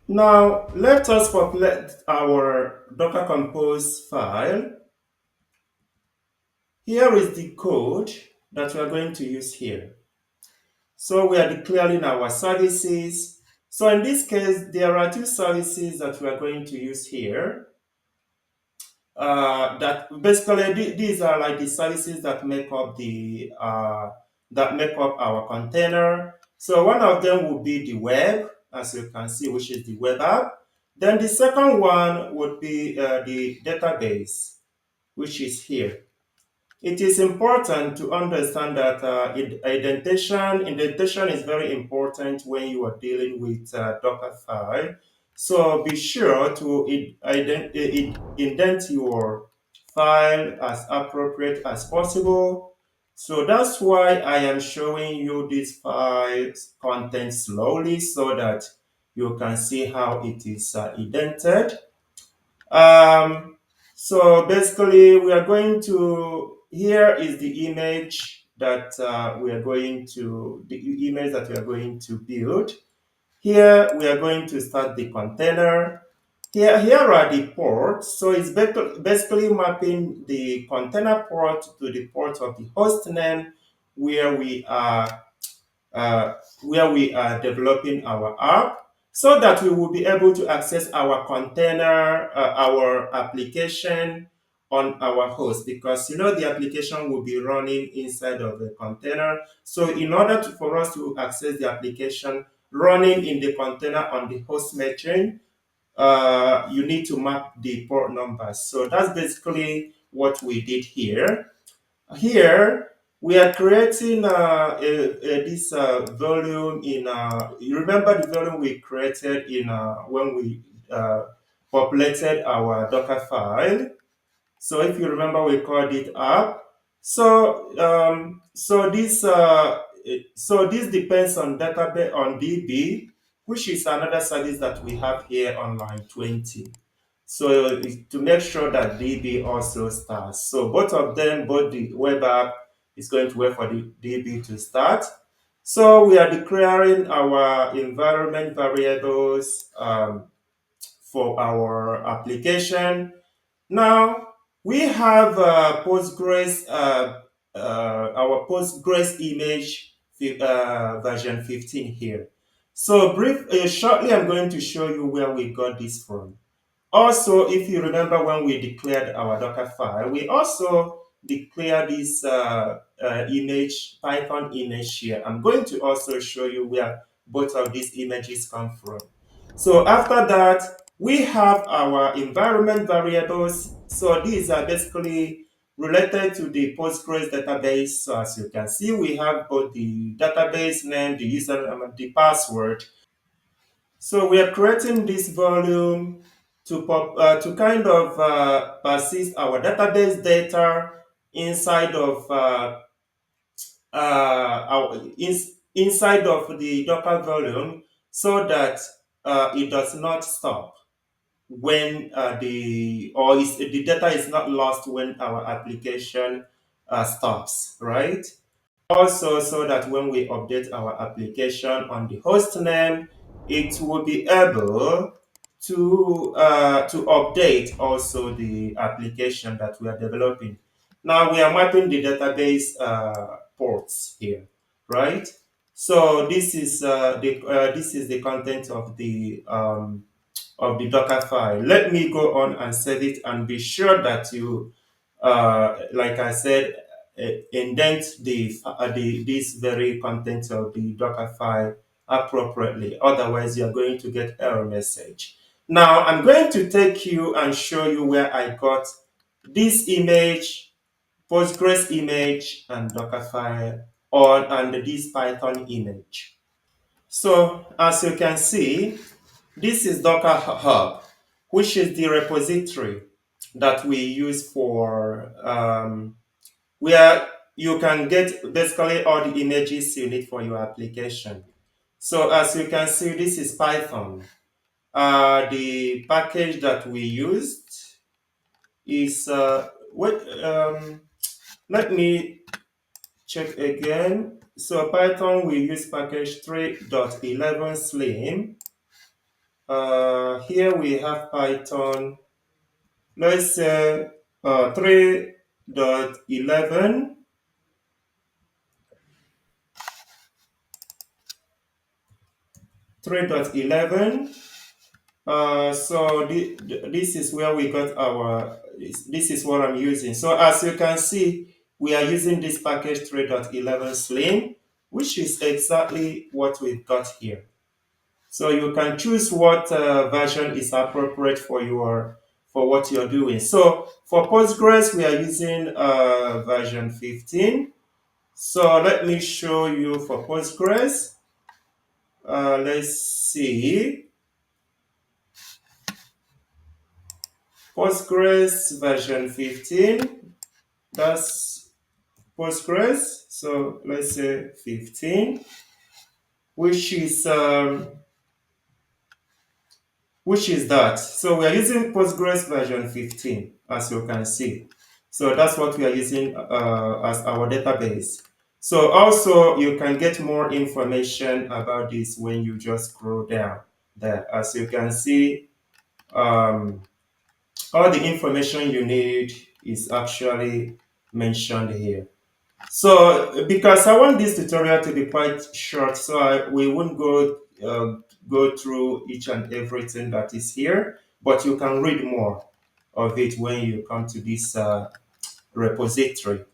Now, let us populate our Docker Compose file. Here is the code that we are going to use here. So we are declaring our services. So in this case, there are two services that we are going to use here. That basically these are like the services that make up our container. So one of them will be the web, as you can see, which is the web app. Then the second one would be the database, which is here. It is important to understand that indentation is very important when you are dealing with Docker file. So be sure to indent your file as appropriate as possible. So that's why I am showing you this file content slowly so that you can see how it is indented. Um, so basically, we are going to, here is the image that the image that we are going to build. Here, we are going to start the container. Here are the ports. So it's basically mapping the container port to the port of the host name where we are developing our app so that we will be able to access our container, our application on our host because the application will be running inside of the container. So in order for us to access the application running in the container on the host machine, you need to map the port numbers. So that's basically what we did here. Here, we are creating this volume in, you remember the volume we created in when we populated our Docker file. So if you remember, we called it app. So this depends on database on DB, which is another service that we have here on line 20. So to make sure that DB also starts. So both of them, both the web app is going to wait for the DB to start. So we are declaring our environment variables for our application. Now we have our Postgres image version 15 here. So shortly, I'm going to show you where we got this from. Also, if you remember when we declared our Docker file, we also declare this image, Python image here. I'm going to also show you where both of these images come from. So after that, we have our environment variables. So these are basically related to the Postgres database. So as you can see, we have both the database name, the username, and the password. So we are creating this volume to kind of persist our database data inside of inside of the Docker volume so that it does not stop when the data is not lost when our application stops, right? Also, so that when we update our application on the host name, it will be able to update also the application that we are developing. Now we are mapping the database ports here, right? So this is the content of the Docker file. Let me go on and save it and be sure that you, like I said, indent the this very content of the Docker file appropriately. Otherwise, you're going to get error message. Now, I'm going to take you and show you where I got this image, Postgres image, and Docker file on and this Python image. So, as you can see, this is Docker Hub, which is the repository that we use for where you can get basically all the images you need for your application. So as you can see, this is Python. The package that we used is let me check again. So Python we use package 3.11 Slim. Here we have Python, let's say 3.11, 3.11. So this is where we got our, this is what I'm using. So as you can see, we are using this package 3.11 Slim, which is exactly what we've got here. So you can choose what version is appropriate for your, for what you're doing. So for Postgres, we are using version 15. So let me show you for Postgres. Let's see. Postgres version 15. That's Postgres. So let's say 15, which is that. So we are using Postgres version 15, as you can see. So that's what we are using as our database. So also you can get more information about this when you just scroll down there. As you can see, um, all the information you need is actually mentioned here. So because I want this tutorial to be quite short, so we won't go through each and everything that is here, but you can read more of it when you come to this repository.